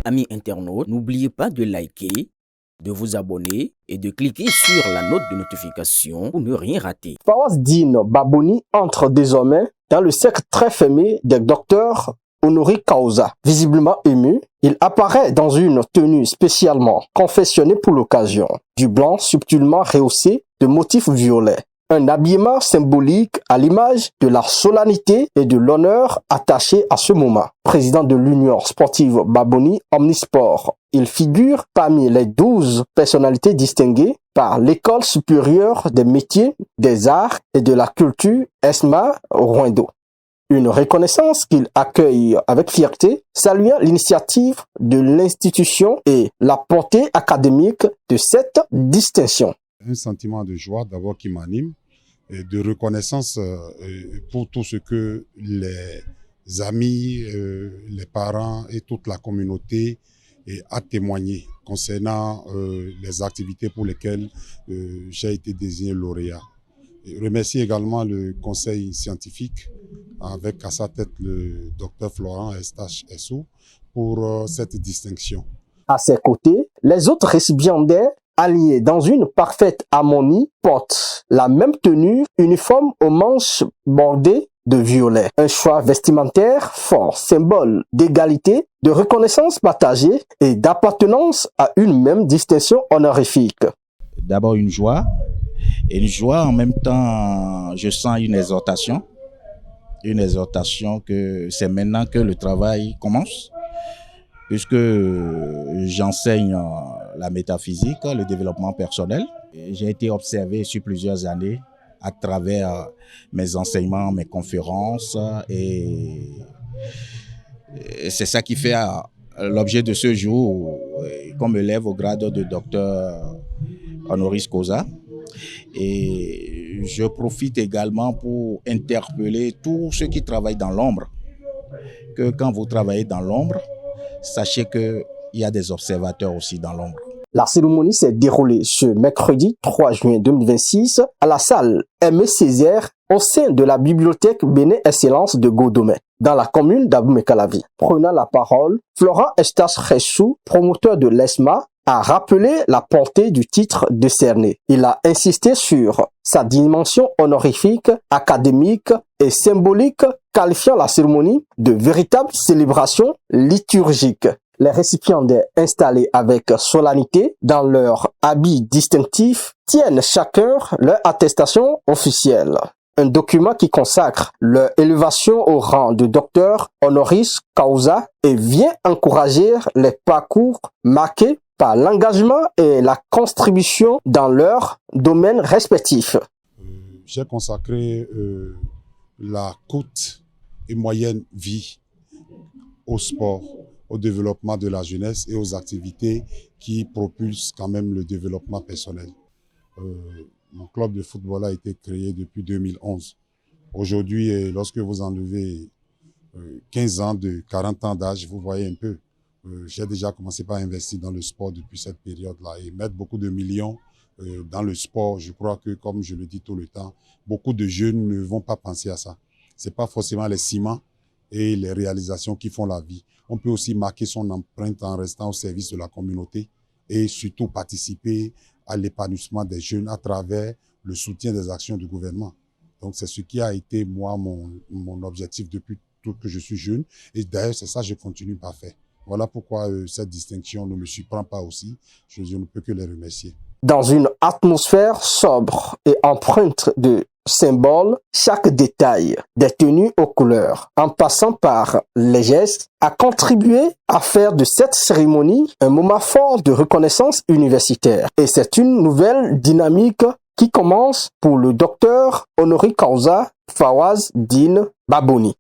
Amis internautes, n'oubliez pas de liker, de vous abonner et de cliquer sur la note de notification pour ne rien rater. Fawaz Dine Babouni entre désormais dans le cercle très fermé des docteurs Honoris Causa. Visiblement ému, il apparaît dans une tenue spécialement confectionnée pour l'occasion, du blanc subtilement rehaussé de motifs violets. Un habillement symbolique à l'image de la solennité et de l'honneur attaché à ce moment. Président de l'Union sportive Babouni Omnisport, il figure parmi les 12 personnalités distinguées par l'École supérieure des métiers, des arts et de la culture ESMA Rwando. Une reconnaissance qu'il accueille avec fierté, saluant l'initiative de l'institution et la portée académique de cette distinction. Un sentiment de joie d'abord qui m'anime, et de reconnaissance pour tout ce que les amis, les parents et toute la communauté a témoigné concernant les activités pour lesquelles j'ai été désigné lauréat. Je remercie également le conseil scientifique avec à sa tête le docteur Florent Estache Essou pour cette distinction. À ses côtés, les autres récipiendaires alignés dans une parfaite harmonie portent la même tenue uniforme aux manches bordées de violet. Un choix vestimentaire fort, symbole d'égalité, de reconnaissance partagée et d'appartenance à une même distinction honorifique. D'abord une joie en même temps je sens une exhortation que c'est maintenant que le travail commence, puisque j'enseigne la métaphysique, le développement personnel. J'ai été observé sur plusieurs années à travers mes enseignements, mes conférences, et c'est ça qui fait l'objet de ce jour qu'on me lève au grade de docteur honoris causa. Et je profite également pour interpeller tous ceux qui travaillent dans l'ombre, que quand vous travaillez dans l'ombre, sachez qu'il y a des observateurs aussi dans l'ombre. La cérémonie s'est déroulée ce mercredi 3 juin 2026 à la salle Aimé Césaire au sein de la bibliothèque Bénin Excellence de Godomé, dans la commune d'Abomey-Calavi. Prenant la parole, Florent Estache Essou, promoteur de l'ESMA, a rappelé la portée du titre décerné. Il a insisté sur sa dimension honorifique, académique et symbolique, qualifiant la cérémonie de véritable célébration liturgique. Les récipiendaires installés avec solennité dans leur habit distinctif tiennent chacun leur attestation officielle. Un document qui consacre leur élévation au rang de docteur honoris causa et vient encourager les parcours marqués par l'engagement et la contribution dans leurs domaines respectifs. J'ai consacré la courte et moyenne vie au sport, au développement de la jeunesse et aux activités qui propulsent quand même le développement personnel. Mon club de football a été créé depuis 2011. Aujourd'hui, lorsque vous enlevez 15 ans de 40 ans d'âge, vous voyez un peu. J'ai déjà commencé par investir dans le sport depuis cette période-là et mettre beaucoup de millions dans le sport. Je crois que, comme je le dis tout le temps, beaucoup de jeunes ne vont pas penser à ça. C'est pas forcément les ciments et les réalisations qui font la vie. On peut aussi marquer son empreinte en restant au service de la communauté et surtout participer à l'épanouissement des jeunes à travers le soutien des actions du gouvernement. Donc c'est ce qui a été, moi, mon objectif depuis tout que je suis jeune. Et d'ailleurs, c'est ça que je continue par faire. Voilà pourquoi cette distinction ne me surprend pas aussi. Je ne peux que les remercier. Dans une atmosphère sobre et empreinte de symboles, chaque détail des tenues aux couleurs, en passant par les gestes, a contribué à faire de cette cérémonie un moment fort de reconnaissance universitaire. Et c'est une nouvelle dynamique qui commence pour le docteur honoris causa Fawaz Dine Babouni.